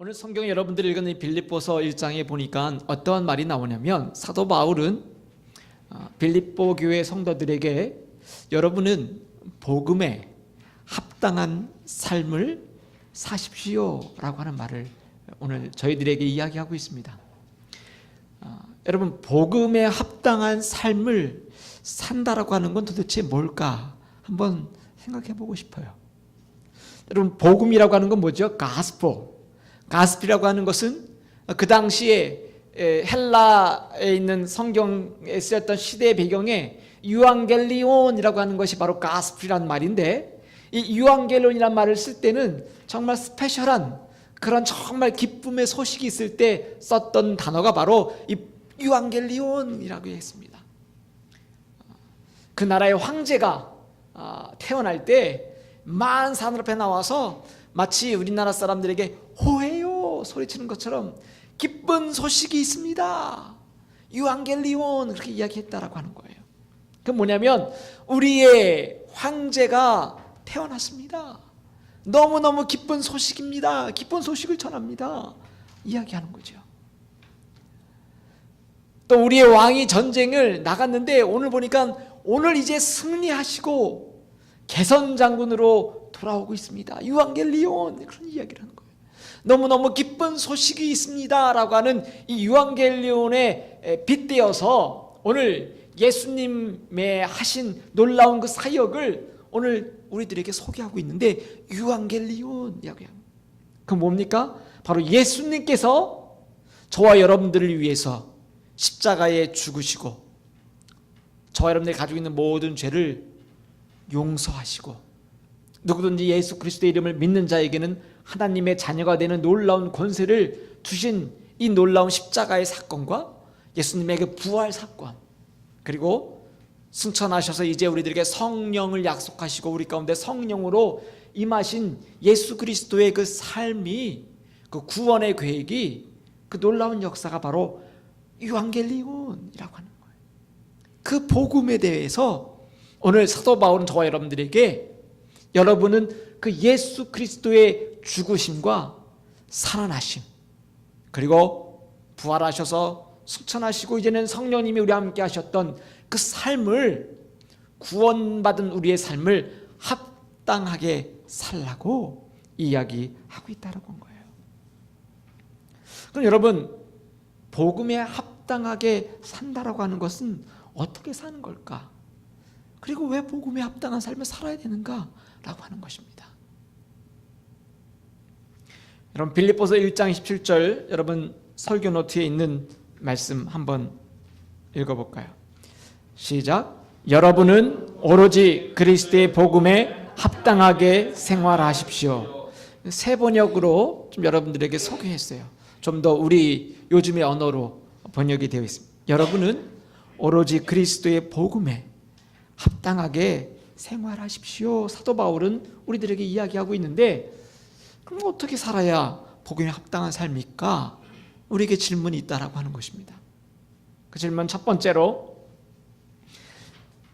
오늘 성경 여러분들이 읽은 이 빌립보서 1장에 보니까 어떠한 말이 나오냐면 사도 바울은 빌립보 교회 성도들에게 여러분은 복음에 합당한 삶을 사십시오 라고 하는 말을 오늘 저희들에게 이야기하고 있습니다. 여러분, 복음에 합당한 삶을 산다라고 하는 건 도대체 뭘까 한번 생각해 보고 싶어요. 여러분, 복음이라고 하는 건 뭐죠? 가스펠이라고 하는 것은 그 당시에 헬라에 있는 성경에 쓰였던 시대의 배경에 유앙겔리온이라고 하는 것이 바로 가스펠이라는 말인데, 이 유앙겔리온이라는 말을 쓸 때는 정말 스페셜한 그런 정말 기쁨의 소식이 있을 때 썼던 단어가 바로 이 유앙겔리온이라고 했습니다. 그 나라의 황제가 태어날 때 많은 사람들 앞에 나와서 마치 우리나라 사람들에게 호해요 소리치는 것처럼 기쁜 소식이 있습니다, 유앙겔리온, 그렇게 이야기했다라고 하는 거예요. 그 뭐냐면 우리의 황제가 태어났습니다, 너무너무 기쁜 소식입니다, 기쁜 소식을 전합니다, 이야기하는 거죠. 또 우리의 왕이 전쟁을 나갔는데 오늘 보니까 오늘 이제 승리하시고 개선장군으로 돌아오고 있습니다, 유앙겔리온, 그런 이야기를 하는 거예요. 너무너무 기쁜 소식이 있습니다 라고 하는 이 유앙겔리온에 빗대어서 오늘 예수님의 하신 놀라운 그 사역을 오늘 우리들에게 소개하고 있는데, 유앙겔리온이라고 해요. 그 뭡니까? 바로 예수님께서 저와 여러분들을 위해서 십자가에 죽으시고 저와 여러분들이 가지고 있는 모든 죄를 용서하시고 누구든지 예수 그리스도의 이름을 믿는 자에게는 하나님의 자녀가 되는 놀라운 권세를 주신 이 놀라운 십자가의 사건과 예수님의 그 부활 사건, 그리고 승천하셔서 이제 우리들에게 성령을 약속하시고 우리 가운데 성령으로 임하신 예수 그리스도의 그 삶이, 그 구원의 계획이, 그 놀라운 역사가 바로 유앙겔리온이라고 하는 거예요. 그 복음에 대해서 오늘 사도 바울은 저와 여러분들에게 여러분은 그 예수 그리스도의 죽으심과 살아나심, 그리고 부활하셔서 승천하시고 이제는 성령님이 우리와 함께 하셨던 그 삶을, 구원받은 우리의 삶을 합당하게 살라고 이야기하고 있다는 거예요. 그럼 여러분, 복음에 합당하게 산다라고 하는 것은 어떻게 사는 걸까? 그리고 왜 복음에 합당한 삶을 살아야 되는가? 라고 하는 것입니다. 여러분, 빌립보서 1장 17절 여러분 설교 노트에 있는 말씀 한번 읽어볼까요? 시작. 여러분은 오로지 그리스도의 복음에 합당하게 생활하십시오. 새 번역으로 좀 여러분들에게 소개했어요. 좀 더 우리 요즘의 언어로 번역이 되어 있습니다. 여러분은 오로지 그리스도의 복음에 합당하게 생활하십시오. 사도 바울은 우리들에게 이야기하고 있는데, 그럼 어떻게 살아야 복음에 합당한 삶일까? 우리에게 질문이 있다라고 하는 것입니다. 그 질문 첫 번째로,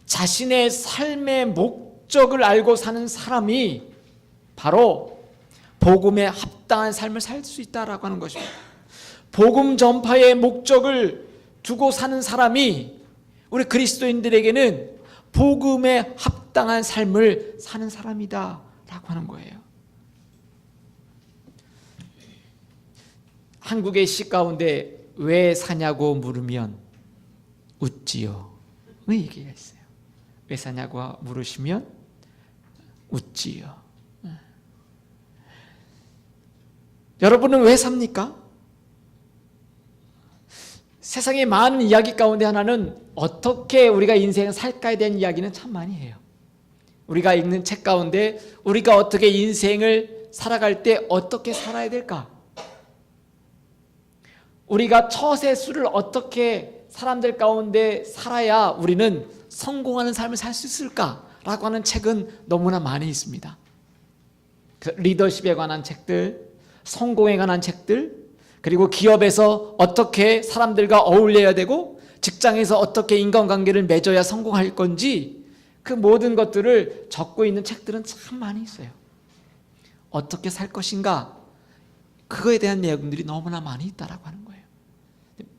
자신의 삶의 목적을 알고 사는 사람이 바로 복음에 합당한 삶을 살 수 있다라고 하는 것입니다. 복음 전파의 목적을 두고 사는 사람이 우리 그리스도인들에게는 복음에 합당한 삶을 사는 사람이다 라고 하는 거예요. 한국의 시 가운데 왜 사냐고 물으면 웃지요, 이 얘기가 있어요. 왜 사냐고 물으시면 웃지요. 여러분은 왜 삽니까? 세상의 많은 이야기 가운데 하나는 어떻게 우리가 인생을 살까에 대한 이야기는 참 많이 해요. 우리가 읽는 책 가운데 우리가 어떻게 인생을 살아갈 때 어떻게 살아야 될까? 우리가 처세술을 어떻게 사람들 가운데 살아야 우리는 성공하는 삶을 살 수 있을까라고 하는 책은 너무나 많이 있습니다. 리더십에 관한 책들, 성공에 관한 책들, 그리고 기업에서 어떻게 사람들과 어울려야 되고 직장에서 어떻게 인간관계를 맺어야 성공할 건지, 그 모든 것들을 적고 있는 책들은 참 많이 있어요. 어떻게 살 것인가, 그거에 대한 내용들이 너무나 많이 있다라고 하는 거예요.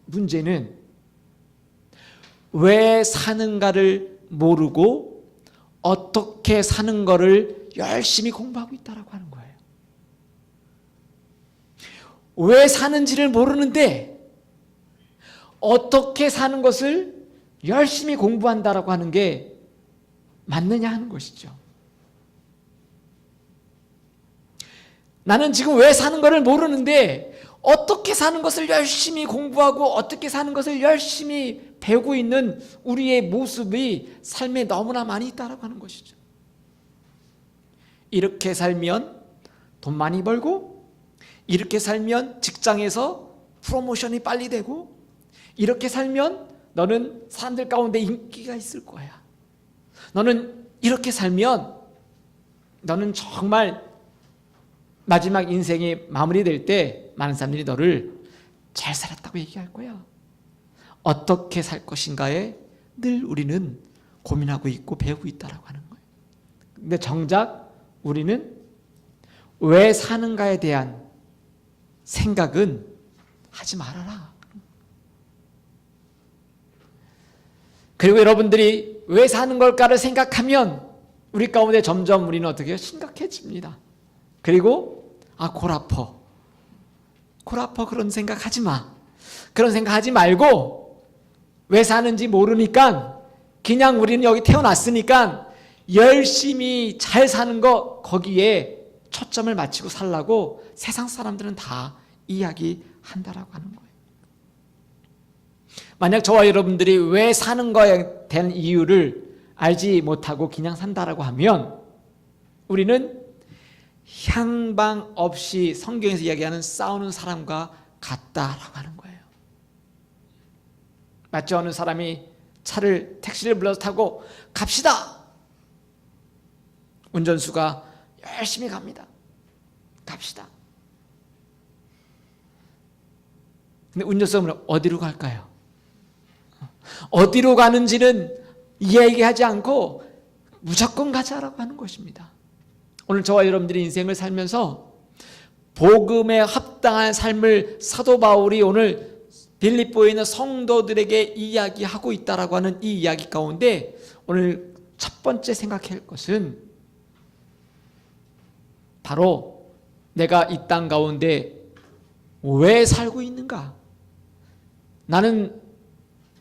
문제는 왜 사는가를 모르고 어떻게 사는 거를 열심히 공부하고 있다라고 하는 거예요. 왜 사는지를 모르는데 어떻게 사는 것을 열심히 공부한다라고 하는 게 맞느냐 하는 것이죠. 나는 지금 왜 사는 것을 모르는데 어떻게 사는 것을 열심히 공부하고 어떻게 사는 것을 열심히 배우고 있는 우리의 모습이 삶에 너무나 많이 있다라고 하는 것이죠. 이렇게 살면 돈 많이 벌고, 이렇게 살면 직장에서 프로모션이 빨리 되고, 이렇게 살면 너는 사람들 가운데 인기가 있을 거야. 너는 이렇게 살면 너는 정말 마지막 인생이 마무리될 때 많은 사람들이 너를 잘 살았다고 얘기할 거야. 어떻게 살 것인가에 늘 우리는 고민하고 있고 배우고 있다라고 하는 거예요. 근데 정작 우리는 왜 사는가에 대한 생각은 하지 말아라. 그리고 여러분들이 왜 사는 걸까를 생각하면 우리 가운데 점점 우리는 어떻게 해요? 심각해집니다. 그리고 골 아파 그런 생각하지 마. 그런 생각하지 말고 왜 사는지 모르니까 그냥 우리는 여기 태어났으니까 열심히 잘 사는 거 거기에 초점을 맞추고 살라고 세상 사람들은 다 이야기한다라고 하는 거예요. 만약 저와 여러분들이 왜 사는 거에 대한 이유를 알지 못하고 그냥 산다라고 하면 우리는 향방 없이 성경에서 이야기하는 싸우는 사람과 같다라고 하는 거예요. 맞죠? 어느 사람이 택시를 불러서 타고 갑시다. 운전수가 열심히 갑니다. 갑시다. 근데 운전수는 어디로 갈까요? 어디로 가는지는 이야기하지 않고 무조건 가자라고 하는 것입니다. 오늘 저와 여러분들의 인생을 살면서 복음에 합당한 삶을 사도 바울이 오늘 빌립보에 있는 성도들에게 이야기하고 있다라고 하는 이 이야기 가운데 오늘 첫 번째 생각할 것은 바로 내가 이 땅 가운데 왜 살고 있는가? 나는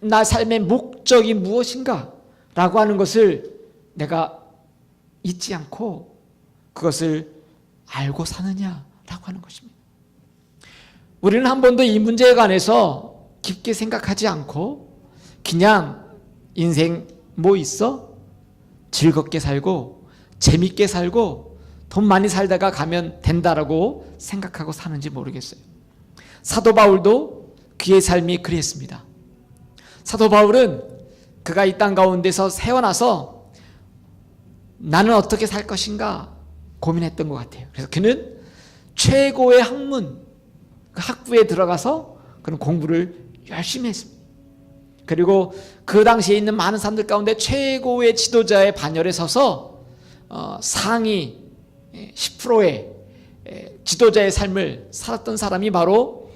나 삶의 목적이 무엇인가? 라고 하는 것을 내가 잊지 않고 그것을 알고 사느냐라고 하는 것입니다. 우리는 한 번도 이 문제에 관해서 깊게 생각하지 않고 그냥 인생 뭐 있어? 즐겁게 살고 재밌게 살고 돈 많이 살다가 가면 된다라고 생각하고 사는지 모르겠어요. 사도 바울도 그의 삶이 그랬습니다. 사도 바울은 그가 이 땅 가운데서 태어나서 나는 어떻게 살 것인가 고민했던 것 같아요. 그래서 그는 최고의 학문, 그 학부에 들어가서 그는 공부를 열심히 했습니다. 그리고 그 당시에 있는 많은 사람들 가운데 최고의 지도자의 반열에 서서 상위 10%의 지도자의 삶을 살았던 사람이 바로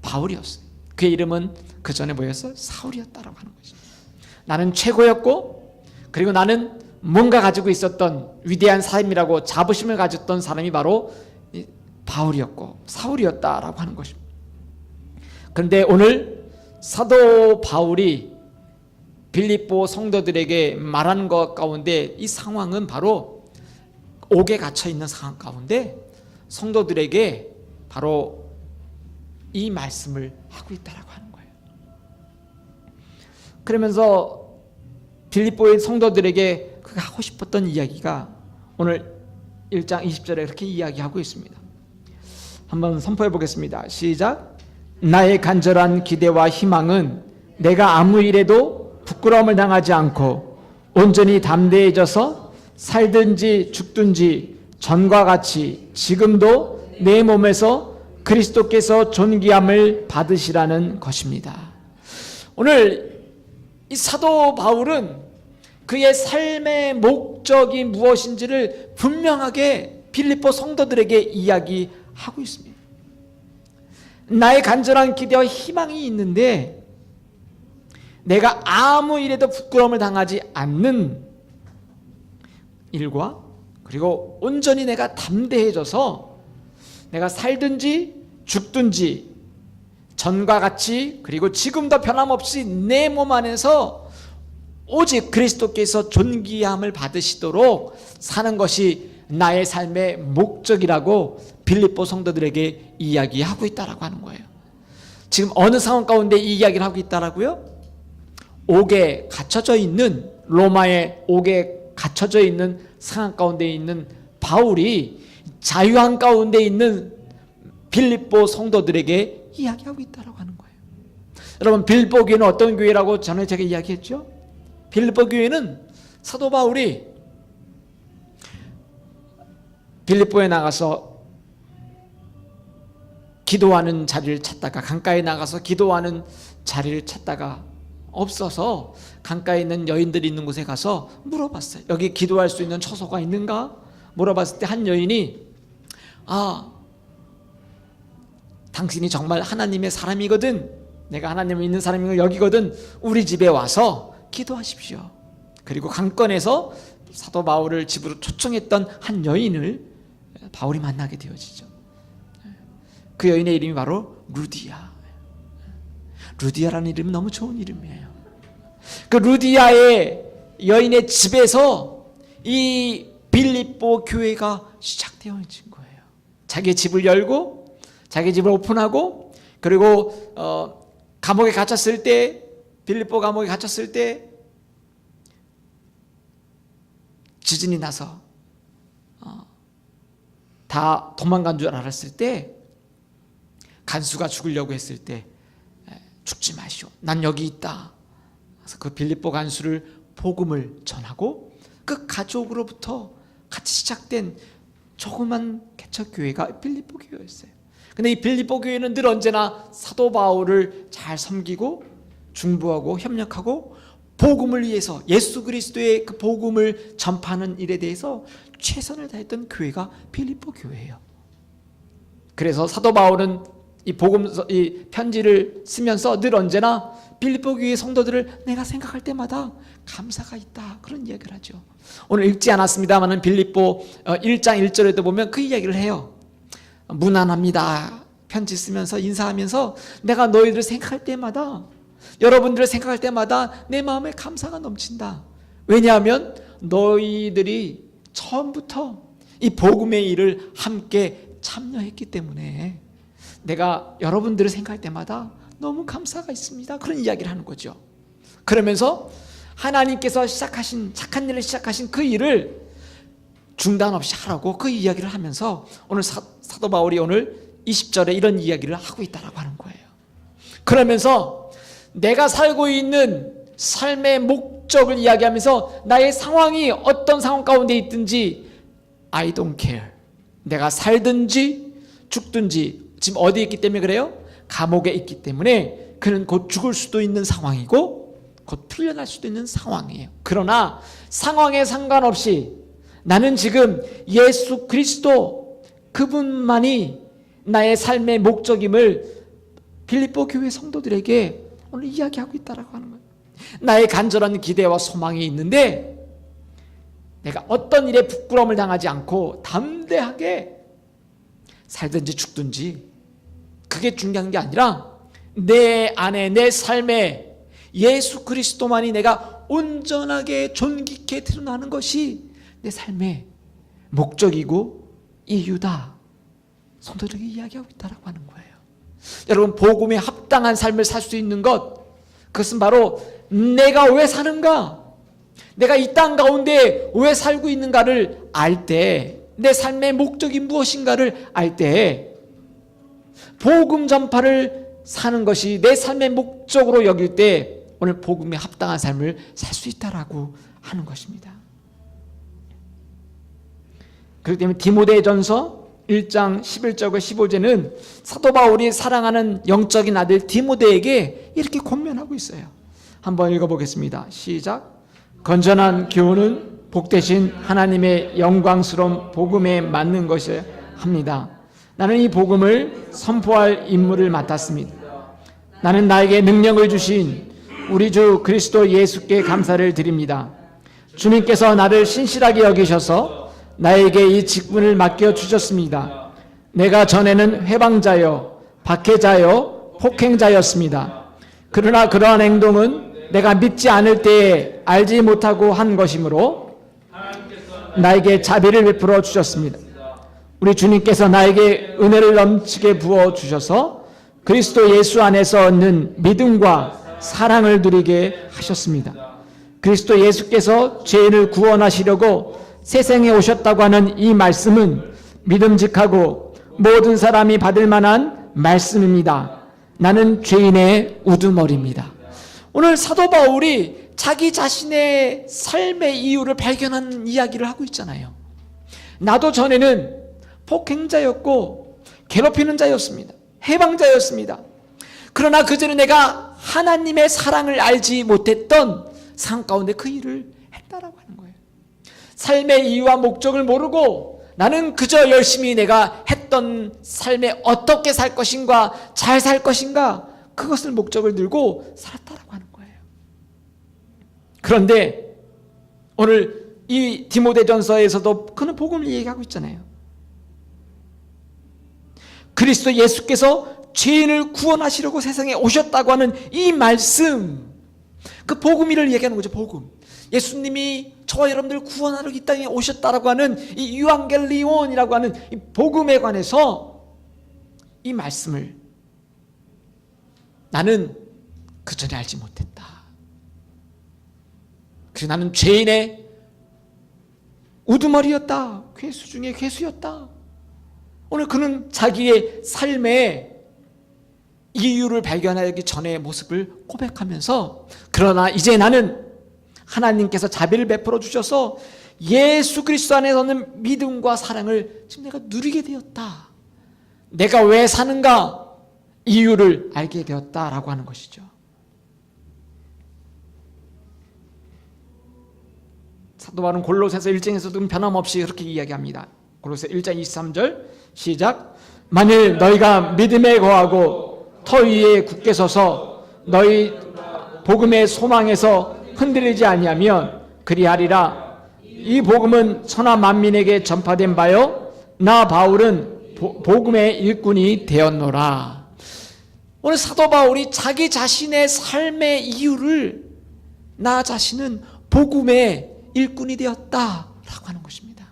바울이었어요. 그의 이름은 그 전에 뭐였어요? 사울이었다라고 하는 거죠. 나는 최고였고 그리고 나는 뭔가 가지고 있었던 위대한 삶이라고 자부심을 가졌던 사람이 바로 바울이었고 사울이었다라고 하는 것입니다. 그런데 오늘 사도 바울이 빌립보 성도들에게 말하는 것 가운데 이 상황은 바로 옥에 갇혀 있는 상황 가운데 성도들에게 바로 이 말씀을 하고 있다라고 하는 거예요. 그러면서 빌립보의 성도들에게 그가 하고 싶었던 이야기가 오늘 1장 20절에 이렇게 이야기하고 있습니다. 한번 선포해 보겠습니다. 시작. 나의 간절한 기대와 희망은 내가 아무 일에도 부끄러움을 당하지 않고 온전히 담대해져서 살든지 죽든지 전과 같이 지금도 내 몸에서 그리스도께서 존귀함을 받으시라는 것입니다. 오늘 이 사도 바울은 그의 삶의 목적이 무엇인지를 분명하게 빌립보 성도들에게 이야기하고 하고 있습니다. 나의 간절한 기대와 희망이 있는데 내가 아무 일에도 부끄러움을 당하지 않는 일과, 그리고 온전히 내가 담대해져서 내가 살든지 죽든지 전과 같이, 그리고 지금도 변함없이 내 몸 안에서 오직 그리스도께서 존귀함을 받으시도록 사는 것이 나의 삶의 목적이라고 빌립보 성도들에게 이야기하고 있다라고 하는 거예요. 지금 어느 상황 가운데 이 이야기를 하고 있다라고요? 옥에 갇혀져 있는, 로마의 옥에 갇혀져 있는 상황 가운데 있는 바울이 자유한 가운데 있는 빌립보 성도들에게 이야기하고 있다라고 하는 거예요. 여러분, 빌립보 교회는 어떤 교회라고 전에 제가 이야기했죠? 빌립보 교회는 사도 바울이 빌립보에 나가서 기도하는 자리를 찾다가, 강가에 나가서 기도하는 자리를 찾다가 없어서 강가에 있는 여인들이 있는 곳에 가서 물어봤어요. 여기 기도할 수 있는 처소가 있는가? 물어봤을 때 한 여인이, 당신이 정말 하나님의 사람이거든, 내가 하나님을 믿는 사람인 걸 여기거든, 우리 집에 와서 기도하십시오. 그리고 강권에서 사도 바울을 집으로 초청했던 한 여인을 바울이 만나게 되어지죠. 그 여인의 이름이 바로 루디아. 루디아라는 이름은 너무 좋은 이름이에요. 그 루디아의 여인의 집에서 이 빌립보 교회가 시작되어진 거예요. 자기의 집을 열고, 자기 집을 오픈하고, 그리고 감옥에 갇혔을 때, 빌립보 감옥에 갇혔을 때 지진이 나서 다 도망간 줄 알았을 때, 간수가 죽으려고 했을 때, 죽지 마시오, 난 여기 있다. 그래서 그 빌립보 간수를 복음을 전하고, 그 가족으로부터 같이 시작된 조그만 개척교회가 빌립보 교회였어요. 근데 이 빌립보 교회는 늘 언제나 사도 바울을 잘 섬기고 중보하고 협력하고 복음을 위해서, 예수 그리스도의 그 복음을 전파하는 일에 대해서 최선을 다했던 교회가 빌립보 교회예요. 그래서 사도 바울은 이 편지를 쓰면서 늘 언제나 빌립보 교회 성도들을 내가 생각할 때마다 감사가 있다, 그런 이야기를 하죠. 오늘 읽지 않았습니다만 빌립보 1장 1절에도 보면 그 이야기를 해요. 무난합니다. 편지 쓰면서 인사하면서 내가 너희들을 생각할 때마다, 여러분들을 생각할 때마다 내 마음에 감사가 넘친다. 왜냐하면 너희들이 처음부터 이 복음의 일을 함께 참여했기 때문에 내가 여러분들을 생각할 때마다 너무 감사가 있습니다. 그런 이야기를 하는 거죠. 그러면서 하나님께서 시작하신, 착한 일을 시작하신 그 일을 중단 없이 하라고 그 이야기를 하면서 오늘 사도 바울이 오늘 20절에 이런 이야기를 하고 있다라고 하는 거예요. 그러면서 내가 살고 있는 삶의 목적을 이야기하면서 나의 상황이 어떤 상황 가운데 있든지 I don't care. 내가 살든지 죽든지, 지금 어디에 있기 때문에 그래요? 감옥에 있기 때문에 그는 곧 죽을 수도 있는 상황이고 곧 풀려날 수도 있는 상황이에요. 그러나 상황에 상관없이 나는 지금 예수 그리스도 그분만이 나의 삶의 목적임을 빌립보 교회 성도들에게 오늘 이야기하고 있다라고 하는 거예요. 나의 간절한 기대와 소망이 있는데 내가 어떤 일에 부끄러움을 당하지 않고 담대하게 살든지 죽든지, 그게 중요한 게 아니라 내 안에, 내 삶에 예수 그리스도만이 내가 온전하게 존귀케 드러나는 것이 내 삶의 목적이고 이유다, 성도들에게 이야기하고 있다라고 하는 거예요. 여러분, 복음에 합당한 삶을 살 수 있는 것, 그것은 바로 내가 왜 사는가, 내가 이 땅 가운데 왜 살고 있는가를 알 때, 내 삶의 목적이 무엇인가를 알 때 복음 전파를 사는 것이 내 삶의 목적으로 여길 때 오늘 복음에 합당한 삶을 살 수 있다라고 하는 것입니다. 그렇기 때문에 디모데전서 1장 11절과 15절은 사도 바울이 사랑하는 영적인 아들 디모데에게 이렇게 권면하고 있어요. 한번 읽어보겠습니다. 시작. 건전한 교훈은 복되신 하나님의 영광스러운 복음에 맞는 것이어야 합니다. 나는 이 복음을 선포할 임무를 맡았습니다. 나는 나에게 능력을 주신 우리 주 그리스도 예수께 감사를 드립니다. 주님께서 나를 신실하게 여기셔서 나에게 이 직분을 맡겨주셨습니다. 내가 전에는 회방자요, 박해자요, 폭행자였습니다. 그러나 그러한 행동은 내가 믿지 않을 때에 알지 못하고 한 것이므로 나에게 자비를 베풀어 주셨습니다. 우리 주님께서 나에게 은혜를 넘치게 부어 주셔서 그리스도 예수 안에서 얻는 믿음과 사랑을 누리게 하셨습니다. 그리스도 예수께서 죄인을 구원하시려고 세상에 오셨다고 하는 이 말씀은 믿음직하고 모든 사람이 받을 만한 말씀입니다. 나는 죄인의 우두머리입니다. 오늘 사도 바울이 자기 자신의 삶의 이유를 발견하는 이야기를 하고 있잖아요. 나도 전에는 폭행자였고 괴롭히는 자였습니다. 해방자였습니다. 그러나 그전에 내가 하나님의 사랑을 알지 못했던 상 가운데 그 일을 했다라고 하는 거예요. 삶의 이유와 목적을 모르고 나는 그저 열심히 내가 했던 삶에 어떻게 살 것인가, 잘 살 것인가, 그것을 목적을 들고 살았다라고 하는 거예요. 그런데 오늘 이 디모데전서에서도 그는 복음을 얘기하고 있잖아요. 그리스도 예수께서 죄인을 구원하시려고 세상에 오셨다고 하는 이 말씀, 그 복음을 얘기하는 거죠. 복음. 예수님이 저와 여러분들 구원하러 이 땅에 오셨다라고 하는 이 유앙겔리온이라고 하는 이 복음에 관해서 이 말씀을 나는 그 전에 알지 못했다. 그래서 나는 죄인의 우두머리였다. 괴수 중에 괴수였다. 오늘 그는 자기의 삶의 이유를 발견하기 전의 모습을 고백하면서, 그러나 이제 나는 하나님께서 자비를 베풀어 주셔서 예수 그리스도 안에서는 믿음과 사랑을 지금 내가 누리게 되었다. 내가 왜 사는가 이유를 알게 되었다라고 하는 것이죠. 사도 바울은 골로새서 1장에서도 변함없이 그렇게 이야기합니다. 골로새 1장 23절 시작. 만일 너희가 믿음에 거하고 터 위에 굳게 서서 너희 복음의 소망에서 흔들리지 아니하면 그리하리라. 이 복음은 천하 만민에게 전파된 바요 나 바울은 복음의 일꾼이 되었노라. 오늘 사도 바울이 자기 자신의 삶의 이유를 나 자신은 복음의 일꾼이 되었다라고 하는 것입니다.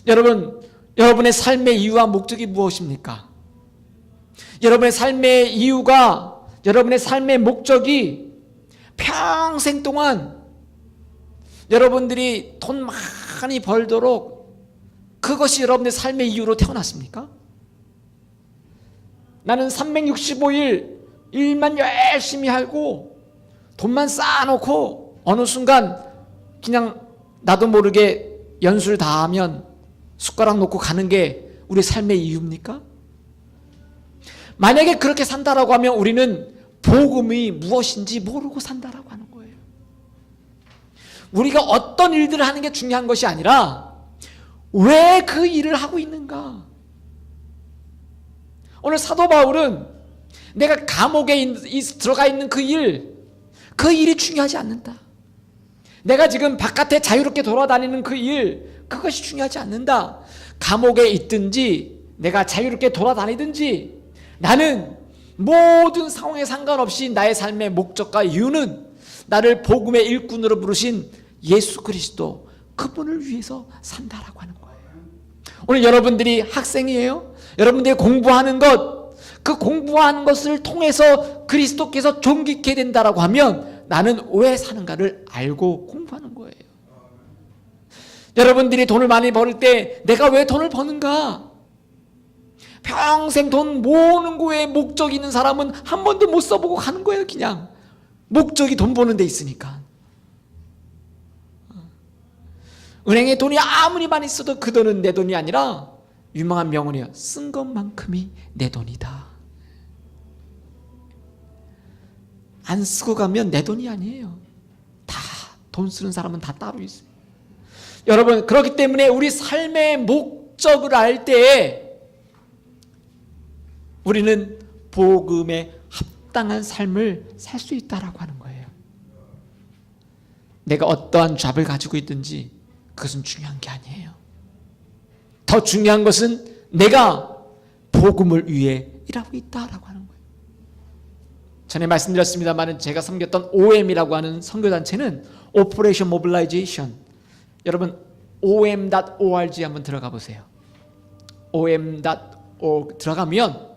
여러분, 여러분의 삶의 이유와 목적이 무엇입니까? 여러분의 삶의 이유가, 여러분의 삶의 목적이 평생 동안 여러분들이 돈 많이 벌도록 그것이 여러분의 삶의 이유로 태어났습니까? 나는 365일 일만 열심히 하고 돈만 쌓아놓고 어느 순간 그냥 나도 모르게 연수를 다 하면 숟가락 놓고 가는 게 우리 삶의 이유입니까? 만약에 그렇게 산다라고 하면 우리는 복음이 무엇인지 모르고 산다라고 하는 거예요. 우리가 어떤 일들을 하는 게 중요한 것이 아니라 왜 그 일을 하고 있는가. 오늘 사도 바울은 내가 감옥에 들어가 있는 그 일이 중요하지 않는다. 내가 지금 바깥에 자유롭게 돌아다니는 그 일, 그것이 중요하지 않는다. 감옥에 있든지 내가 자유롭게 돌아다니든지 나는 모든 상황에 상관없이 나의 삶의 목적과 이유는 나를 복음의 일꾼으로 부르신 예수 그리스도, 그분을 위해서 산다라고 하는 거예요. 오늘 여러분들이 학생이에요. 여러분들이 공부하는 것, 그 공부하는 것을 통해서 그리스도께서 존귀케 된다라고 하면 나는 왜 사는가를 알고 공부하는 거예요. 여러분들이 돈을 많이 벌 때 내가 왜 돈을 버는가? 평생 돈 모으는 거에 목적이 있는 사람은 한 번도 못 써보고 가는 거예요. 그냥 목적이 돈 버는 데 있으니까. 은행에 돈이 아무리 많이 있어도 그 돈은 내 돈이 아니라 유명한 명언이에요. 쓴 것만큼이 내 돈이다. 안 쓰고 가면 내 돈이 아니에요. 다 돈 쓰는 사람은 다 따로 있어요. 여러분, 그렇기 때문에 우리 삶의 목적을 알 때 우리는 복음에 합당한 삶을 살 수 있다라고 하는 거예요. 내가 어떠한 잡을 가지고 있든지 그것은 중요한 게 아니에요. 더 중요한 것은 내가 복음을 위해 일하고 있다라고 하는 거예요. 전에 말씀드렸습니다만 제가 섬겼던 OM이라고 하는 선교단체는 Operation Mobilization. 여러분 om.org 한번 들어가 보세요. om.org 들어가면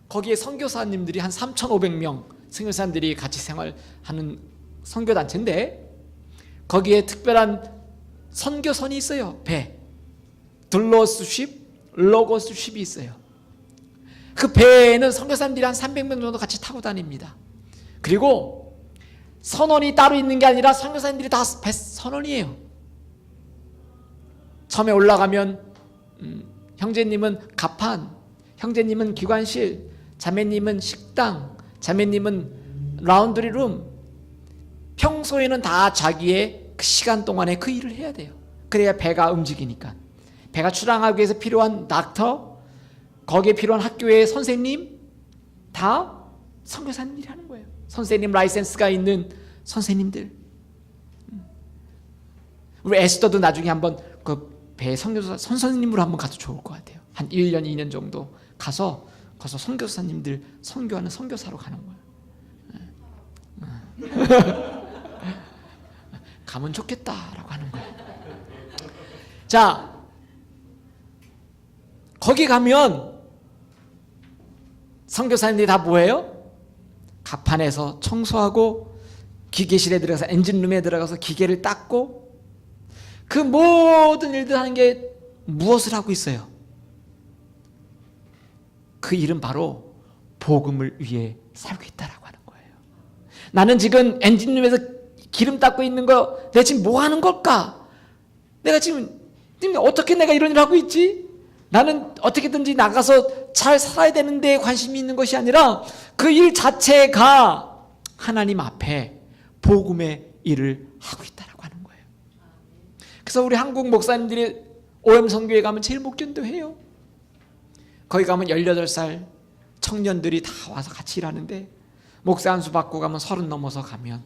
거기에 선교사님들이 한 3,500명 선교사님들이 같이 생활하는 선교단체인데 거기에 특별한 선교선이 있어요. 배 둘로스쉽, 로고스쉽이 있어요. 그 배에는 선교사님들이 한 300명 정도 같이 타고 다닙니다. 그리고 선원이 따로 있는 게 아니라 선교사님들이 다 배 선원이에요. 처음에 올라가면 형제님은 가판, 형제님은 기관실, 자매님은 식당, 자매님은 라운드리룸. 평소에는 다 자기의 그 시간 동안에 그 일을 해야 돼요. 그래야 배가 움직이니까. 배가 출항하기 위해서 필요한 닥터, 거기에 필요한 학교의 선생님 다 선교사님들이 하는 거예요. 선생님 라이센스가 있는 선생님들. 우리 에스더도 나중에 한번 그 배 선교사 선생님으로 한번 가도 좋을 것 같아요. 한 1년 2년 정도 가서 거기서 선교사님들 선교하는 선교사로 가는 거예요. 가면 좋겠다라고 하는 거예요. 자, 거기 가면 선교사님들이 다 뭐예요? 갑판에서 청소하고 기계실에 들어가서 엔진룸에 들어가서 기계를 닦고 그 모든 일들 하는 게 무엇을 하고 있어요? 그 일은 바로 복음을 위해 살고 있다라고 하는 거예요. 나는 지금 엔진룸에서 기름 닦고 있는 거 내가 지금 뭐 하는 걸까? 내가 지금 어떻게 내가 이런 일을 하고 있지? 나는 어떻게든지 나가서 잘 살아야 되는데 관심이 있는 것이 아니라 그 일 자체가 하나님 앞에 복음의 일을 하고 있다라고 하는 거예요. 그래서 우리 한국 목사님들이 OM 선교회 가면 제일 목전도 해요. 거기 가면 18살 청년들이 다 와서 같이 일하는데 목사 한 수 받고 가면 30 넘어서 가면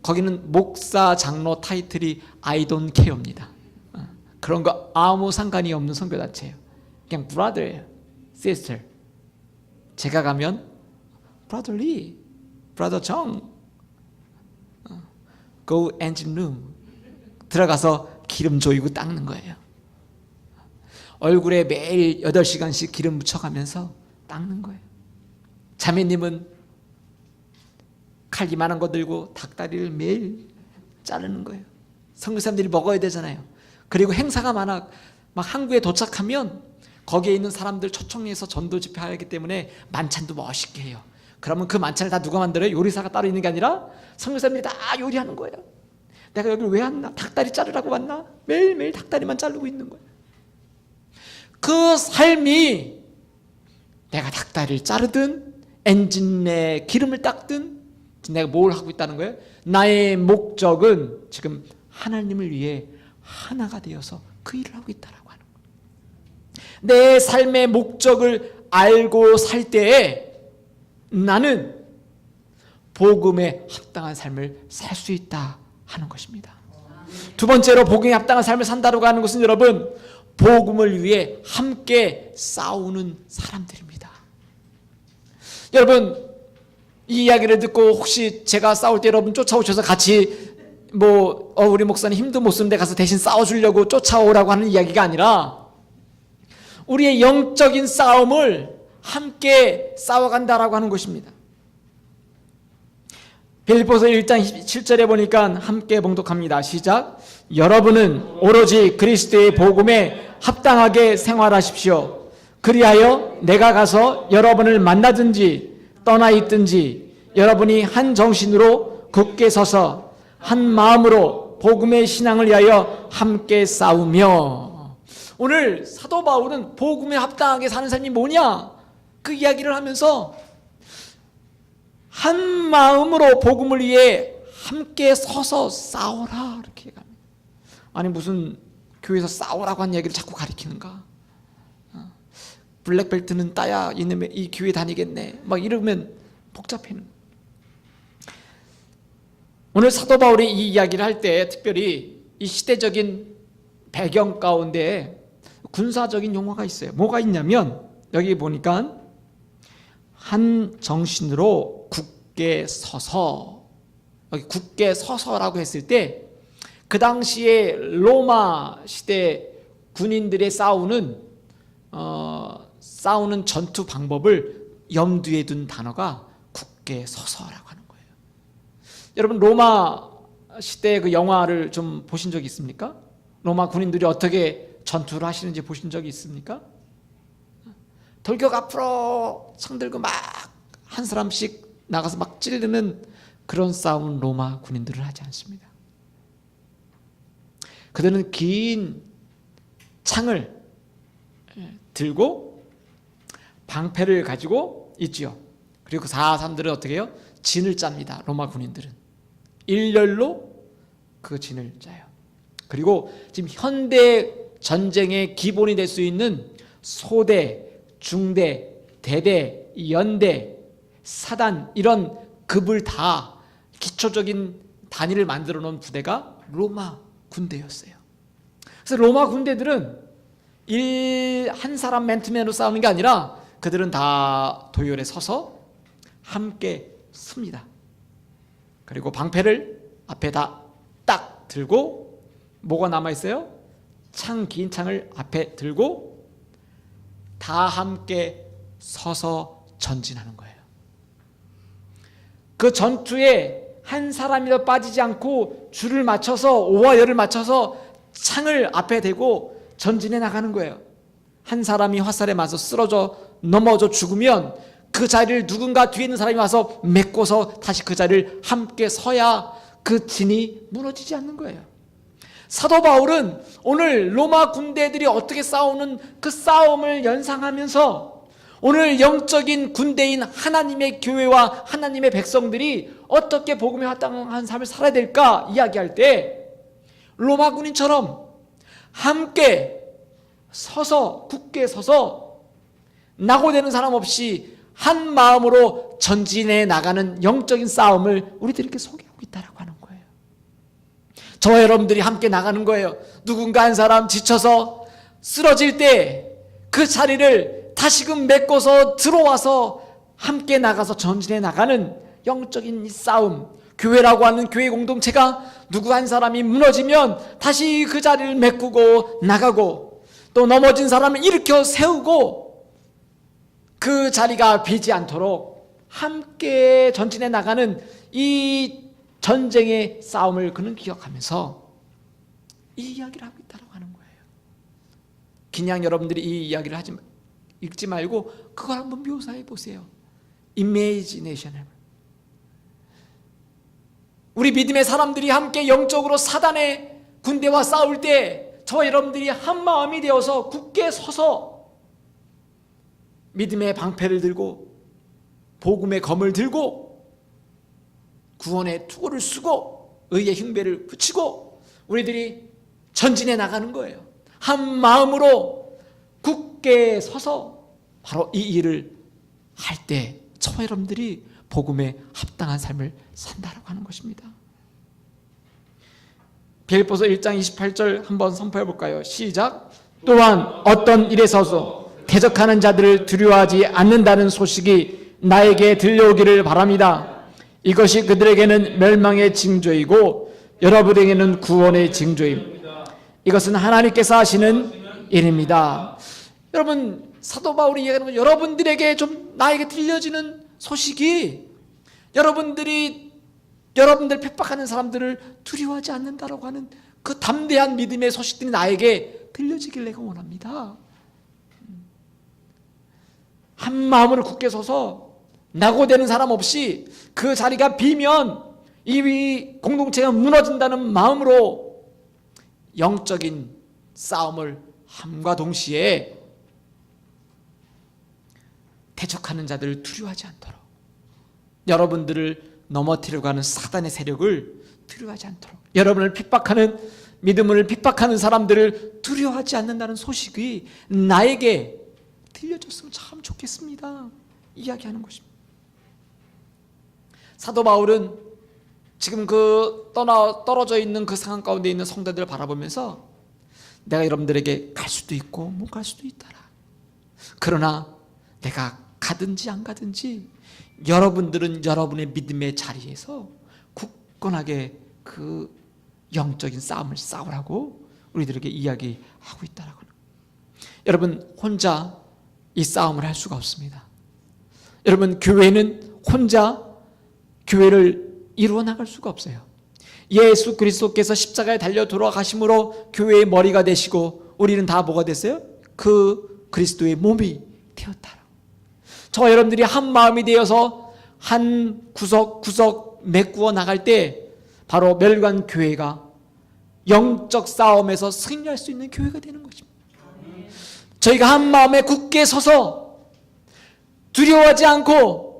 거기는 목사 장로 타이틀이 I don't care입니다. 그런 거 아무 상관이 없는 선교단체예요. 그냥 brother예요. sister. 제가 가면 brother Lee, brother Jong, go engine room 들어가서 기름 조이고 닦는 거예요. 얼굴에 매일 8시간씩 기름 묻혀가면서 닦는 거예요. 자매님은 칼 이만한 거 들고 닭다리를 매일 자르는 거예요. 선교사님들이 먹어야 되잖아요. 그리고 행사가 많아. 막 항구에 도착하면 거기에 있는 사람들 초청해서 전도 집회하기 때문에 만찬도 멋있게 해요. 그러면 그 만찬을 다 누가 만들어요? 요리사가 따로 있는 게 아니라 선교사님들이 다 요리하는 거예요. 내가 여기를 왜 왔나? 닭다리 자르라고 왔나? 매일매일 닭다리만 자르고 있는 거예요. 그 삶이 내가 닭다리를 자르든 엔진에 기름을 닦든 내가 뭘 하고 있다는 거예요? 나의 목적은 지금 하나님을 위해 하나가 되어서 그 일을 하고 있다라고 하는 거예요. 내 삶의 목적을 알고 살 때에 나는 복음에 합당한 삶을 살 수 있다 하는 것입니다. 두 번째로 복음에 합당한 삶을 산다고 하는 것은 여러분 복음을 위해 함께 싸우는 사람들입니다. 여러분 이 이야기를 듣고 혹시 제가 싸울 때 여러분 쫓아오셔서 같이 우리 목사님 힘도 못 쓰는데 가서 대신 싸워주려고 쫓아오라고 하는 이야기가 아니라 우리의 영적인 싸움을 함께 싸워간다라고 하는 것입니다. 빌립보서 1장 7절에 보니까 함께 봉독합니다. 시작. 여러분은 오로지 그리스도의 복음에 합당하게 생활하십시오. 그리하여 내가 가서 여러분을 만나든지 떠나 있든지 여러분이 한 정신으로 굳게 서서 한 마음으로 복음의 신앙을 위하여 함께 싸우며. 오늘 사도 바울은 복음에 합당하게 사는 삶이 뭐냐? 그 이야기를 하면서 한 마음으로 복음을 위해 함께 서서 싸워라 이렇게 갑니다. 아니 무슨 교회에서 싸우라고 한 얘기를 자꾸 가리키는가? 블랙벨트는 따야 이놈의 이 교회 다니겠네. 막 이러면 복잡해는. 오늘 사도 바울이 이 이야기를 할 때 특별히 이 시대적인 배경 가운데 군사적인 용어가 있어요. 뭐가 있냐면 여기 보니까 한 정신으로 굳게 서서, 여기 굳게 서서라고 했을 때 그 당시에 로마 시대 군인들의 싸우는 전투 방법을 염두에 둔 단어가 굳게 서서라고 하는 거예요. 여러분 로마 시대 그 영화를 좀 보신 적이 있습니까? 로마 군인들이 어떻게 전투를 하시는지 보신 적이 있습니까? 돌격 앞으로 창 들고 막 한 사람씩 나가서 막 찌르는 그런 싸움은 로마 군인들을 하지 않습니다. 그들은 긴 창을 들고 방패를 가지고 있지요. 그리고 그 사람들은 어떻게 해요? 진을 짭니다. 로마 군인들은 일렬로 그 진을 짜요. 그리고 지금 현대 전쟁의 기본이 될 수 있는 소대, 중대, 대대, 연대, 사단 이런 급을 다 기초적인 단위를 만들어 놓은 부대가 로마 군대였어요. 그래서 로마 군대들은 한 사람 맨투맨으로 싸우는 게 아니라 그들은 다 도열에 서서 함께 씁니다. 그리고 방패를 앞에 다 딱 들고 뭐가 남아있어요? 긴 창을 앞에 들고 다 함께 서서 전진하는 거예요. 그 전투에 한 사람이라도 빠지지 않고 줄을 맞춰서 오와 열을 맞춰서 창을 앞에 대고 전진해 나가는 거예요. 한 사람이 화살에 맞아서 쓰러져 넘어져 죽으면 그 자리를 누군가 뒤에 있는 사람이 와서 메꿔서 다시 그 자리를 함께 서야 그 진이 무너지지 않는 거예요. 사도 바울은 오늘 로마 군대들이 어떻게 싸우는 그 싸움을 연상하면서 오늘 영적인 군대인 하나님의 교회와 하나님의 백성들이 어떻게 복음에 합당한 삶을 살아야 될까 이야기할 때 로마 군인처럼 함께 서서 굳게 서서 낙오되는 사람 없이 한 마음으로 전진해 나가는 영적인 싸움을 우리들에게 소개하고 있다라고 하는 거예요. 저와 여러분들이 함께 나가는 거예요. 누군가 한 사람 지쳐서 쓰러질 때 그 자리를 다시금 메꿔서 들어와서 함께 나가서 전진해 나가는 영적인 이 싸움, 교회라고 하는 교회 공동체가 누구 한 사람이 무너지면 다시 그 자리를 메꾸고 나가고 또 넘어진 사람을 일으켜 세우고 그 자리가 비지 않도록 함께 전진해 나가는 이 전쟁의 싸움을 그는 기억하면서 이 이야기를 하고 있다고 하는 거예요. 그냥 여러분들이 이 이야기를 읽지 말고 그걸 한번 묘사해 보세요. 이미지네이션을. 우리 믿음의 사람들이 함께 영적으로 사단의 군대와 싸울 때 저와 여러분들이 한 마음이 되어서 굳게 서서 믿음의 방패를 들고 복음의 검을 들고 구원의 투구를 쓰고 의의 흉배를 붙이고 우리들이 전진해 나가는 거예요. 한 마음으로 굳게 서서 바로 이 일을 할 때 저와 여러분들이 복음에 합당한 삶을 산다라고 하는 것입니다. 빌립보서 1장 28절 한번 선포해 볼까요? 시작. 또한 어떤 일에서도 대적하는 자들을 두려워하지 않는다는 소식이 나에게 들려오기를 바랍니다. 이것이 그들에게는 멸망의 징조이고 여러분에게는 구원의 징조입니다. 이것은 하나님께서 하시는 일입니다. 여러분 사도 바울이 이야기하는 여러분들에게 좀 나에게 들려지는 소식이 여러분들 핍박하는 사람들을 두려워하지 않는다라고 하는 그 담대한 믿음의 소식들이 나에게 들려지길 내가 원합니다. 한 마음으로 굳게 서서 낙오되는 사람 없이 그 자리가 비면 이 공동체가 무너진다는 마음으로 영적인 싸움을 함과 동시에 대적하는 자들을 두려워하지 않도록 여러분들을 넘어뜨리려고 하는 사단의 세력을 두려워하지 않도록 여러분을 핍박하는 믿음을 핍박하는 사람들을 두려워하지 않는다는 소식이 나에게 들려줬으면 참 좋겠습니다. 이야기하는 것입니다. 사도 바울은 지금 떨어져 있는 그 상황 가운데 있는 성도들을 바라보면서 내가 여러분들에게 갈 수도 있고 못 갈 수도 있더라. 그러나 내가 가든지 안 가든지 여러분들은 여러분의 믿음의 자리에서 굳건하게 그 영적인 싸움을 싸우라고 우리들에게 이야기하고 있다라고. 여러분, 혼자 이 싸움을 할 수가 없습니다. 여러분, 교회는 혼자 교회를 이루어 나갈 수가 없어요. 예수 그리스도께서 십자가에 달려 돌아가심으로 교회의 머리가 되시고 우리는 다 뭐가 됐어요? 그 그리스도의 몸이 되었다. 저와 여러분들이 한 마음이 되어서 한 구석구석 메꾸어 나갈 때 바로 멸관 교회가 영적 싸움에서 승리할 수 있는 교회가 되는 것입니다. 저희가 한 마음에 굳게 서서 두려워하지 않고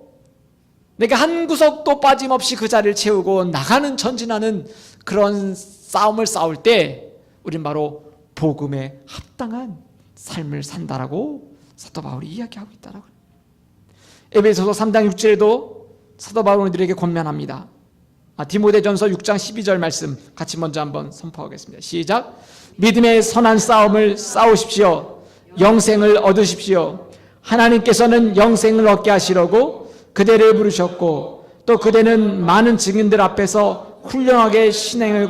내가 한 구석도 빠짐없이 그 자리를 채우고 나가는 전진하는 그런 싸움을 싸울 때 우린 바로 복음에 합당한 삶을 산다라고 사도 바울이 이야기하고 있다라고. 에베소서 3장 6절에도 사도 바울은 우리들에게 권면합니다. 디모데전서 6장 12절 말씀 같이 먼저 한번 선포하겠습니다. 시작. 믿음의 선한 싸움을 싸우십시오. 영생을 얻으십시오. 하나님께서는 영생을 얻게 하시려고 그대를 부르셨고 또 그대는 많은 증인들 앞에서 훌륭하게 신행을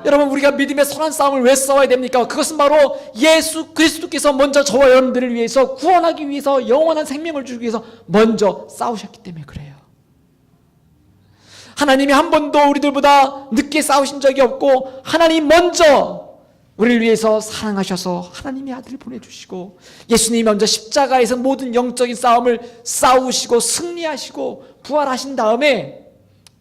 여러분, 우리가 믿음의 선한 싸움을 왜 싸워야 됩니까? 그것은 바로 예수 그리스도께서 먼저 저와 여러분들을 위해서 구원하기 위해서 영원한 생명을 주기 위해서 먼저 싸우셨기 때문에 그래요. 하나님이 한 번도 우리들보다 늦게 싸우신 적이 없고 하나님 먼저 우리를 위해서 사랑하셔서 하나님의 아들을 보내주시고 예수님이 먼저 십자가에서 모든 영적인 싸움을 싸우시고 승리하시고 부활하신 다음에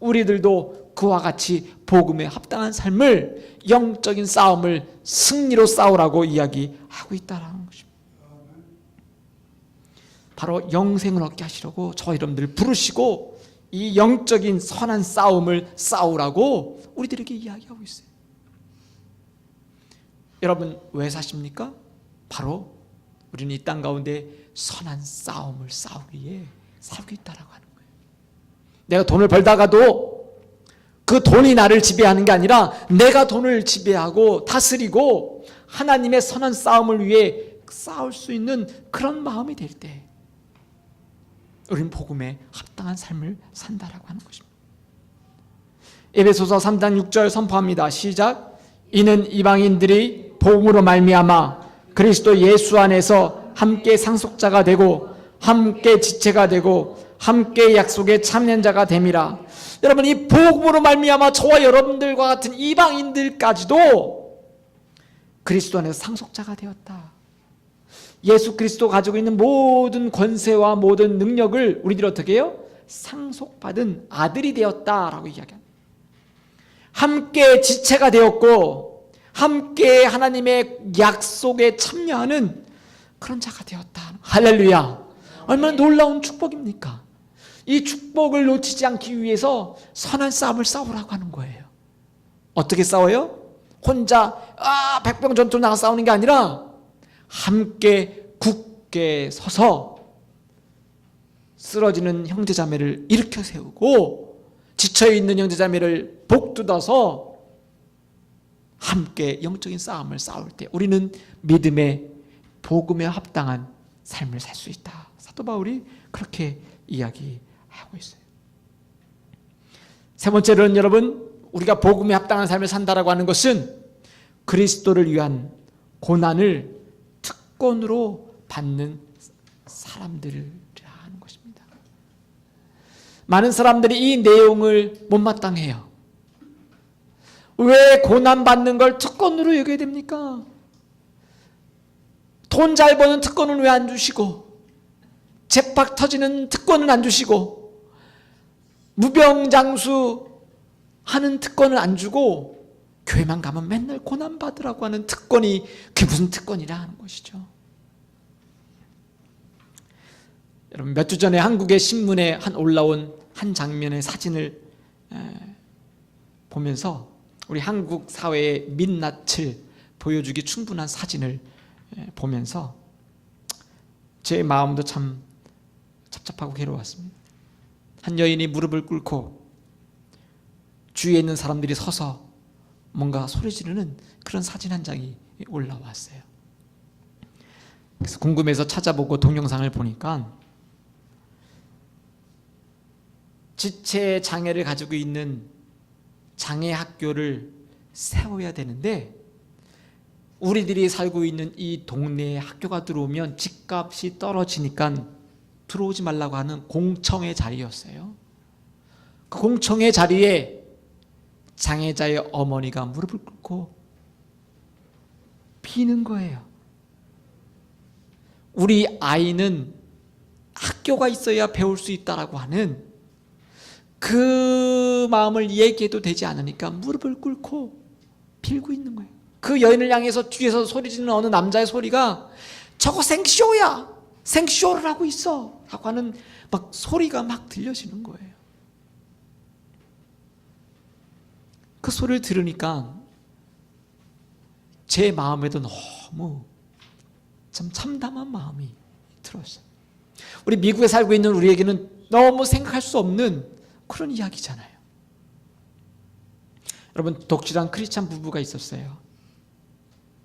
우리들도 그와 같이 복음에 합당한 삶을 영적인 싸움을 승리로 싸우라고 이야기하고 있다는 것입니다. 바로 영생을 얻게 하시려고 저와 여러분들을 부르시고 이 영적인 선한 싸움을 싸우라고 우리들에게 이야기하고 있어요. 여러분, 왜 사십니까? 바로 우리는 이 땅 가운데 선한 싸움을 싸우기에 살고 있다라고 하는 거예요. 내가 돈을 벌다가도 그 돈이 나를 지배하는 게 아니라 내가 돈을 지배하고 다스리고 하나님의 선한 싸움을 위해 싸울 수 있는 그런 마음이 될 때 우리는 복음에 합당한 삶을 산다라고 하는 것입니다. 에베소서 3장 6절 선포합니다. 시작. 이는 이방인들이 복음으로 말미암아 그리스도 예수 안에서 함께 상속자가 되고 함께 지체가 되고 함께 약속의 참여자가 됨이라. 여러분, 이 복음으로 말미암아 저와 여러분들과 같은 이방인들까지도 그리스도 안에서 상속자가 되었다. 예수 그리스도 가지고 있는 모든 권세와 모든 능력을 우리들이 어떻게 해요? 상속받은 아들이 되었다라고 이야기합니다. 함께 지체가 되었고 함께 하나님의 약속에 참여하는 그런 자가 되었다. 할렐루야. 얼마나 놀라운 축복입니까? 이 축복을 놓치지 않기 위해서 선한 싸움을 싸우라고 하는 거예요. 어떻게 싸워요? 혼자 백병전투로 나가 싸우는 게 아니라 함께 굳게 서서 쓰러지는 형제자매를 일으켜 세우고 지쳐있는 형제자매를 복돋아서 함께 영적인 싸움을 싸울 때 우리는 믿음의 복음에 합당한 삶을 살 수 있다. 사도 바울이 그렇게 이야기하고 있어요. 세 번째로는 여러분, 우리가 복음에 합당한 삶을 산다라고 하는 것은 그리스도를 위한 고난을 특권으로 받는 사람들이라 하는 것입니다. 많은 사람들이 이 내용을 못마땅해요. 왜 고난받는 걸 특권으로 여겨야 됩니까? 돈 잘 버는 특권은 왜 안 주시고 재팍 터지는 특권은 안 주시고 무병장수 하는 특권을 안 주고 교회만 가면 맨날 고난받으라고 하는 특권이 그게 무슨 특권이라 하는 것이죠. 여러분, 몇 주 전에 한국의 신문에 올라온 한 장면의 사진을 보면서 우리 한국 사회의 민낯을 보여주기 충분한 사진을 보면서 제 마음도 참 답답하고 괴로웠습니다. 한 여인이 무릎을 꿇고 주위에 있는 사람들이 서서 뭔가 소리 지르는 그런 사진 한 장이 올라왔어요. 그래서 궁금해서 찾아보고 동영상을 보니까 지체 장애를 가지고 있는 장애 학교를 세워야 되는데 우리들이 살고 있는 이 동네에 학교가 들어오면 집값이 떨어지니까 들어오지 말라고 하는 공청회 자리였어요. 그 공청회 자리에 장애자의 어머니가 무릎을 꿇고 비는 거예요. 우리 아이는 학교가 있어야 배울 수 있다라고 하는 그 마음을 얘기해도 되지 않으니까 무릎을 꿇고 빌고 있는 거예요. 그 여인을 향해서 뒤에서 소리 지르는 어느 남자의 소리가 저거 생쇼야, 생쇼를 하고 있어 라고 하는 막 소리가 막 들려지는 거예요. 그 소리를 들으니까 제 마음에도 너무 참 참담한 마음이 들었어요. 우리 미국에 살고 있는 우리에게는 너무 생각할 수 없는 그런 이야기잖아요. 여러분, 독실한 크리스찬 부부가 있었어요.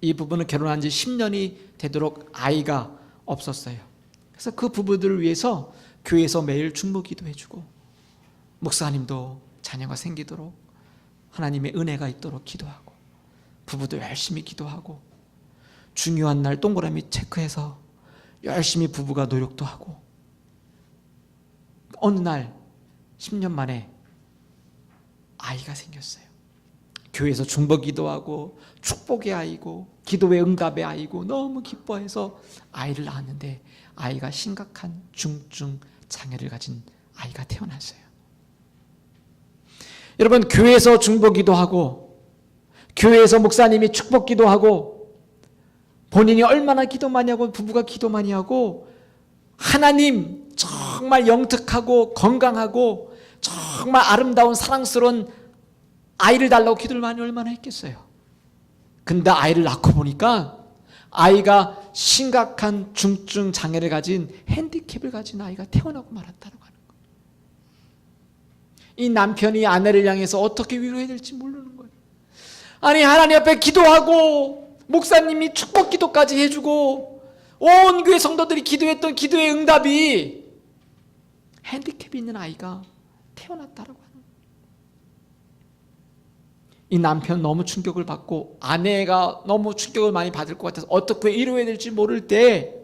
이 부부는 결혼한 지 10년이 되도록 아이가 없었어요. 그래서 그 부부들을 위해서 교회에서 매일 중보기도 해주고 목사님도 자녀가 생기도록 하나님의 은혜가 있도록 기도하고 부부도 열심히 기도하고 중요한 날 동그라미 체크해서 열심히 부부가 노력도 하고 어느 날 10년 만에 아이가 생겼어요. 교회에서 중보 기도하고 축복의 아이고 기도의 응답의 아이고 너무 기뻐해서 아이를 낳았는데 아이가 심각한 중증 장애를 가진 아이가 태어났어요. 여러분, 교회에서 중보 기도하고 교회에서 목사님이 축복 기도하고 본인이 얼마나 기도 많이 하고 부부가 기도 많이 하고 하나님 정말 영특하고 건강하고 정말 아름다운 사랑스러운 아이를 달라고 기도를 많이 얼마나 했겠어요. 근데 아이를 낳고 보니까 아이가 심각한 중증 장애를 가진 핸디캡을 가진 아이가 태어나고 말았다고 하는 거예요. 이 남편이 아내를 향해서 어떻게 위로해야 될지 모르는 거예요. 아니, 하나님 앞에 기도하고 목사님이 축복 기도까지 해주고 온 교회 성도들이 기도했던 기도의 응답이 핸디캡이 있는 아이가 태어났다고 하는 거예요. 이 남편 너무 충격을 받고 아내가 너무 충격을 많이 받을 것 같아서 어떻게 위로해야 될지 모를 때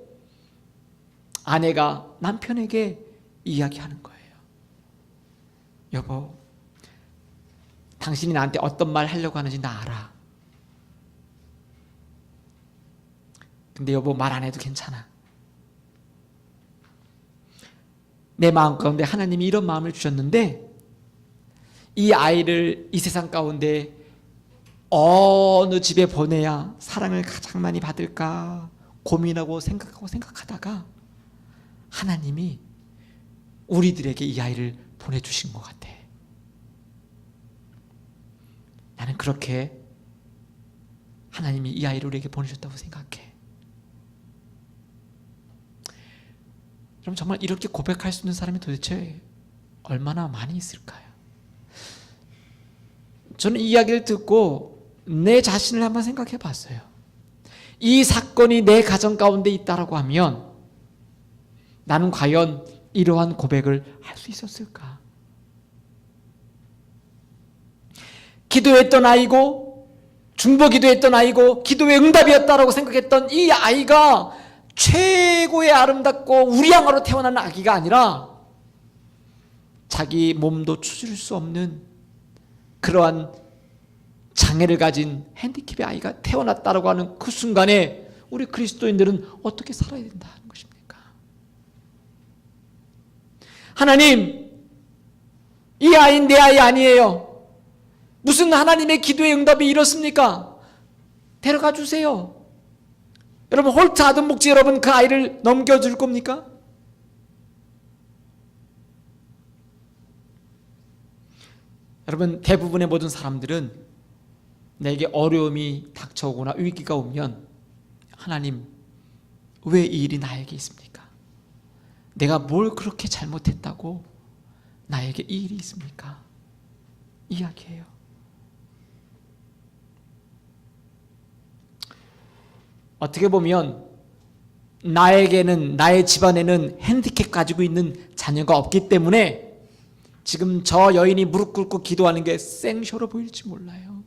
아내가 남편에게 이야기하는 거예요. 여보, 당신이 나한테 어떤 말 하려고 하는지 나 알아. 근데 여보, 말 안 해도 괜찮아. 내 마음 가운데 하나님이 이런 마음을 주셨는데 이 아이를 이 세상 가운데 어느 집에 보내야 사랑을 가장 많이 받을까 고민하고 생각하다가 하나님이 우리들에게 이 아이를 보내주신 것 같아. 나는 그렇게 하나님이 이 아이를 우리에게 보내셨다고 생각해. 그럼 정말 이렇게 고백할 수 있는 사람이 도대체 얼마나 많이 있을까요? 저는 이 이야기를 듣고 내 자신을 한번 생각해 봤어요. 이 사건이 내 가정 가운데 있다라고 하면 나는 과연 이러한 고백을 할 수 있었을까? 기도했던 아이고 중보 기도했던 아이고 기도의 응답이었다라고 생각했던 이 아이가 최고의 아름답고 우리양아로 태어난 아기가 아니라 자기 몸도 추스릴 수 없는 그러한 장애를 가진 핸디캡의 아이가 태어났다라고 하는 그 순간에 우리 그리스도인들은 어떻게 살아야 된다는 것입니까? 하나님, 이 아이는 내 아이 아니에요. 무슨 하나님의 기도의 응답이 이렇습니까? 데려가 주세요. 여러분, 홀트 아든 목지 여러분 그 아이를 넘겨줄 겁니까? 여러분, 대부분의 모든 사람들은 내게 어려움이 닥쳐오거나 위기가 오면 하나님, 왜 이 일이 나에게 있습니까? 내가 뭘 그렇게 잘못했다고 나에게 이 일이 있습니까? 이야기해요. 어떻게 보면 나에게는, 나의 집안에는 핸디캡 가지고 있는 자녀가 없기 때문에 지금 저 여인이 무릎 꿇고 기도하는 게 생쇼로 보일지 몰라요.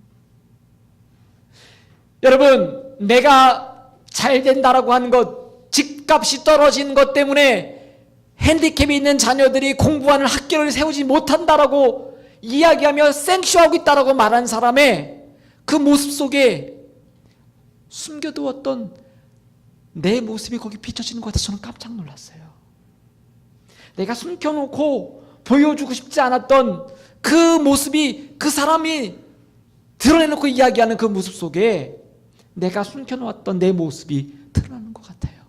여러분, 내가 잘 된다라고 하는 것, 집값이 떨어지는 것 때문에 핸디캡이 있는 자녀들이 공부하는 학교를 세우지 못한다라고 이야기하며 생쇼하고 있다라고 말한 사람의 그 모습 속에 숨겨두었던 내 모습이 거기 비춰지는 것 같아서 저는 깜짝 놀랐어요. 내가 숨겨놓고 보여주고 싶지 않았던 그 모습이, 그 사람이 드러내놓고 이야기하는 그 모습 속에 내가 숨겨놓았던 내 모습이 드러나는 것 같아요.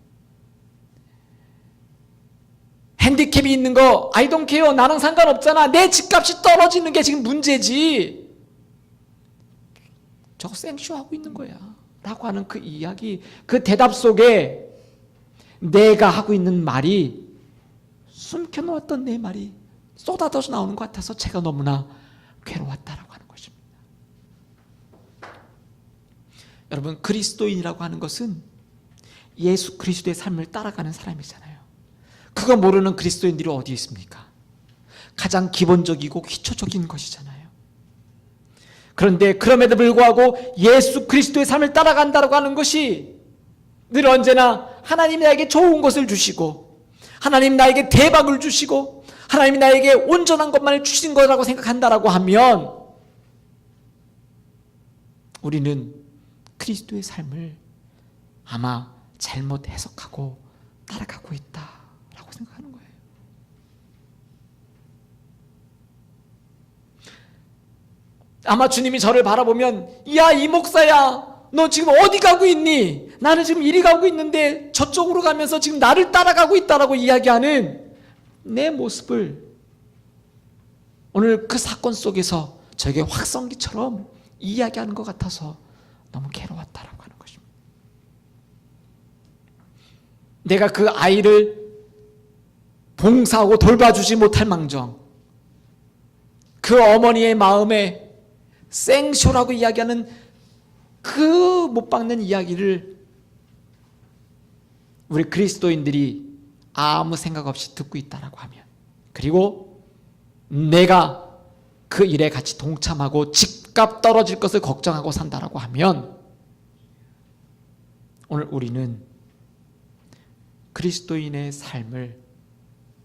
핸디캡이 있는 거 I don't care, 나랑 상관없잖아, 내 집값이 떨어지는 게 지금 문제지, 저거 생쇼하고 있는 거야 라고 하는 그 이야기, 그 대답 속에 내가 하고 있는 말이, 숨겨놓았던 내 말이 쏟아져서 나오는 것 같아서 제가 너무나 괴로웠다라고 하는 것입니다. 여러분, 그리스도인이라고 하는 것은 예수 그리스도의 삶을 따라가는 사람이잖아요. 그거 모르는 그리스도인들이 어디 있습니까? 가장 기본적이고 기초적인 것이잖아요. 그런데 그럼에도 불구하고 예수 그리스도의 삶을 따라간다고 하는 것이 늘 언제나 하나님이 나에게 좋은 것을 주시고, 하나님 나에게 대박을 주시고, 하나님이 나에게 온전한 것만을 주신 거라고 생각한다라고 하면 우리는 그리스도의 삶을 아마 잘못 해석하고 따라가고 있다라고 생각하는 거예요. 아마 주님이 저를 바라보면, 야, 이 목사야, 너 지금 어디 가고 있니? 나는 지금 이리 가고 있는데 저쪽으로 가면서 지금 나를 따라가고 있다라고 이야기하는 내 모습을 오늘 그 사건 속에서 저에게 확성기처럼 이야기하는 것 같아서 너무 괴로웠다라고 하는 것입니다. 내가 그 아이를 봉사하고 돌봐주지 못할 망정, 그 어머니의 마음에 생쇼라고 이야기하는 그 못 박는 이야기를 우리 그리스도인들이 아무 생각 없이 듣고 있다라고 하면, 그리고 내가 그 일에 같이 동참하고 집값 떨어질 것을 걱정하고 산다라고 하면, 오늘 우리는 그리스도인의 삶을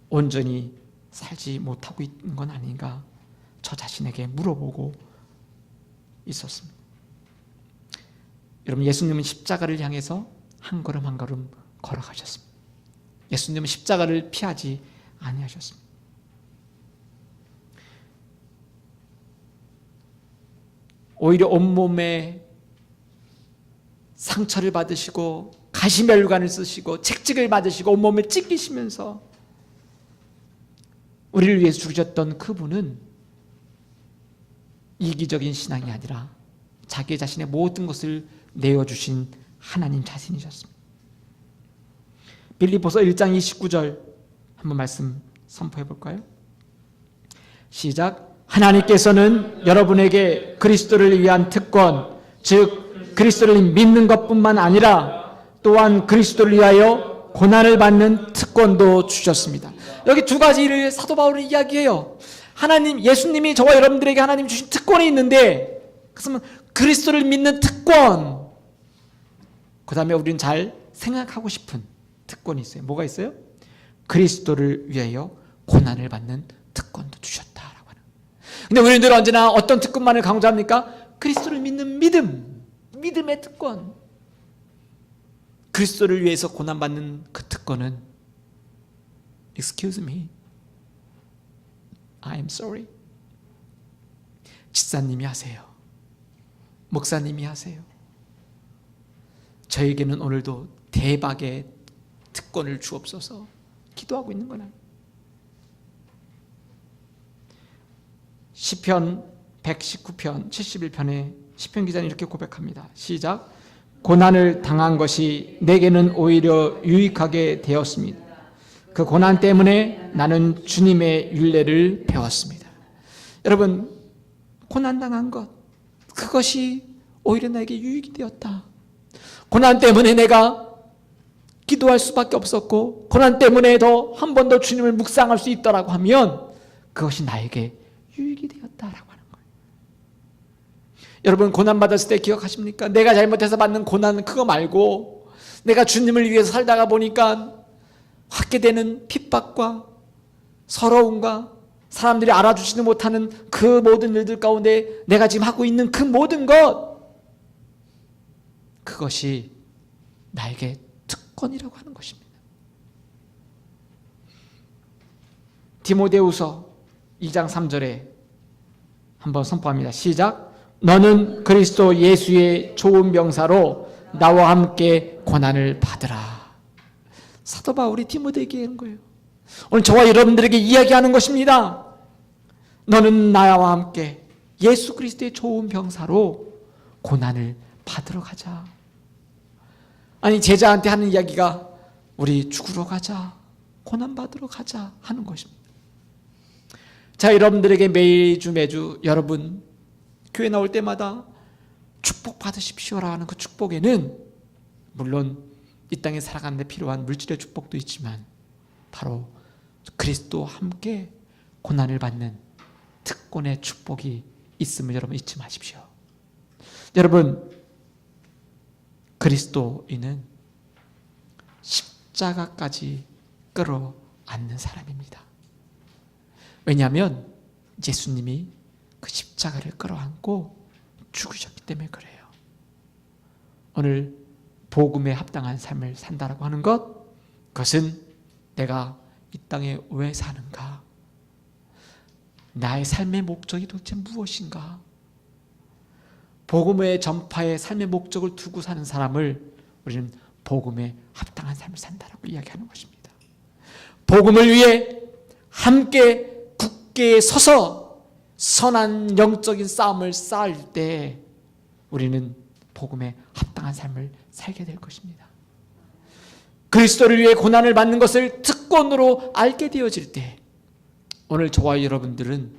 온전히 살지 못하고 있는 건 아닌가 저 자신에게 물어보고 있었습니다. 여러분, 예수님은 십자가를 향해서 한 걸음 한 걸음 걸어가셨습니다. 예수님은 십자가를 피하지 아니하셨습니다. 오히려 온몸에 상처를 받으시고 가시멸관을 쓰시고 채찍을 받으시고 온몸에 찢기시면서 우리를 위해서 죽으셨던 그분은 이기적인 신앙이 아니라 자기 자신의 모든 것을 내어주신 하나님 자신이셨습니다. 빌립보서 1장 29절 한번 말씀 선포해 볼까요? 시작. 하나님께서는 여러분에게 그리스도를 위한 특권, 즉 그리스도를 믿는 것뿐만 아니라 또한 그리스도를 위하여 고난을 받는 특권도 주셨습니다. 여기 두 가지를 사도 바울은 이야기해요. 하나님, 예수님이 저와 여러분들에게 하나님 주신 특권이 있는데, 그래서 그리스도를 믿는 특권, 그 다음에 우리는 잘 생각하고 싶은 특권이 있어요. 뭐가 있어요? 그리스도를 위하여 고난을 받는 특권도 주셨다라고 하는. 근데 우리는 늘 언제나 어떤 특권만을 강조합니까? 그리스도를 믿는 믿음, 믿음의 특권. 그리스도를 위해서 고난받는 그 특권은 Excuse me, I am sorry. 집사님이 하세요. 목사님이 하세요. 저에게는 오늘도 대박의 특권을 주옵소서 기도하고 있는 거는. 시편 119편 71편에 시편 기자는 이렇게 고백합니다. 시작. 고난을 당한 것이 내게는 오히려 유익하게 되었습니다. 그 고난 때문에 나는 주님의 율례를 배웠습니다. 여러분, 고난당한 것, 그것이 오히려 나에게 유익이 되었다. 고난 때문에 내가 기도할 수밖에 없었고, 고난 때문에 더 한 번 더 주님을 묵상할 수 있다라고 하면 그것이 나에게 유익이 되었다라고 하는 거예요. 여러분, 고난 받았을 때 기억하십니까? 내가 잘못해서 받는 고난은 그거 말고, 내가 주님을 위해서 살다가 보니까 받게 되는 핍박과 서러움과 사람들이 알아주지도 못하는 그 모든 일들 가운데 내가 지금 하고 있는 그 모든 것, 그것이 나에게 특권이라고 하는 것입니다. 디모데후서 2장 3절에 한번 선포합니다. 시작. 너는 그리스도 예수의 좋은 병사로 나와 함께 고난을 받으라. 사도 바울이 디모데에게 하는 거예요. 오늘 저와 여러분들에게 이야기하는 것입니다. 너는 나와 함께 예수 그리스도의 좋은 병사로 고난을 받으러 가자. 아니, 제자한테 하는 이야기가 우리 죽으러 가자, 고난 받으러 가자 하는 것입니다. 자, 여러분들에게 매주 여러분 교회 나올 때마다 축복 받으십시오라 하는 그 축복에는 물론 이 땅에 살아가는 데 필요한 물질의 축복도 있지만 바로 그리스도와 함께 고난을 받는 특권의 축복이 있음을 여러분 잊지 마십시오. 여러분, 그리스도인은 십자가까지 끌어안는 사람입니다. 왜냐하면 예수님이 그 십자가를 끌어안고 죽으셨기 때문에 그래요. 오늘 복음에 합당한 삶을 산다라고 하는 것, 그것은 내가 이 땅에 왜 사는가? 나의 삶의 목적이 도대체 무엇인가? 복음의 전파에 삶의 목적을 두고 사는 사람을 우리는 복음에 합당한 삶을 산다라고 이야기하는 것입니다. 복음을 위해 함께 굳게 서서 선한 영적인 싸움을 쌓을 때 우리는 복음에 합당한 삶을 살게 될 것입니다. 그리스도를 위해 고난을 받는 것을 특권으로 알게 되어질 때 오늘 저와 여러분들은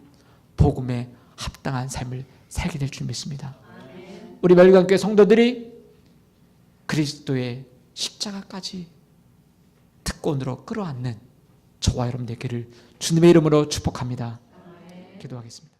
복음에 합당한 삶을 살게 될 줄 믿습니다. 우리 멸관교회 성도들이 그리스도의 십자가까지 특권으로 끌어안는 저와 여러분 되기를 주님의 이름으로 축복합니다. 기도하겠습니다.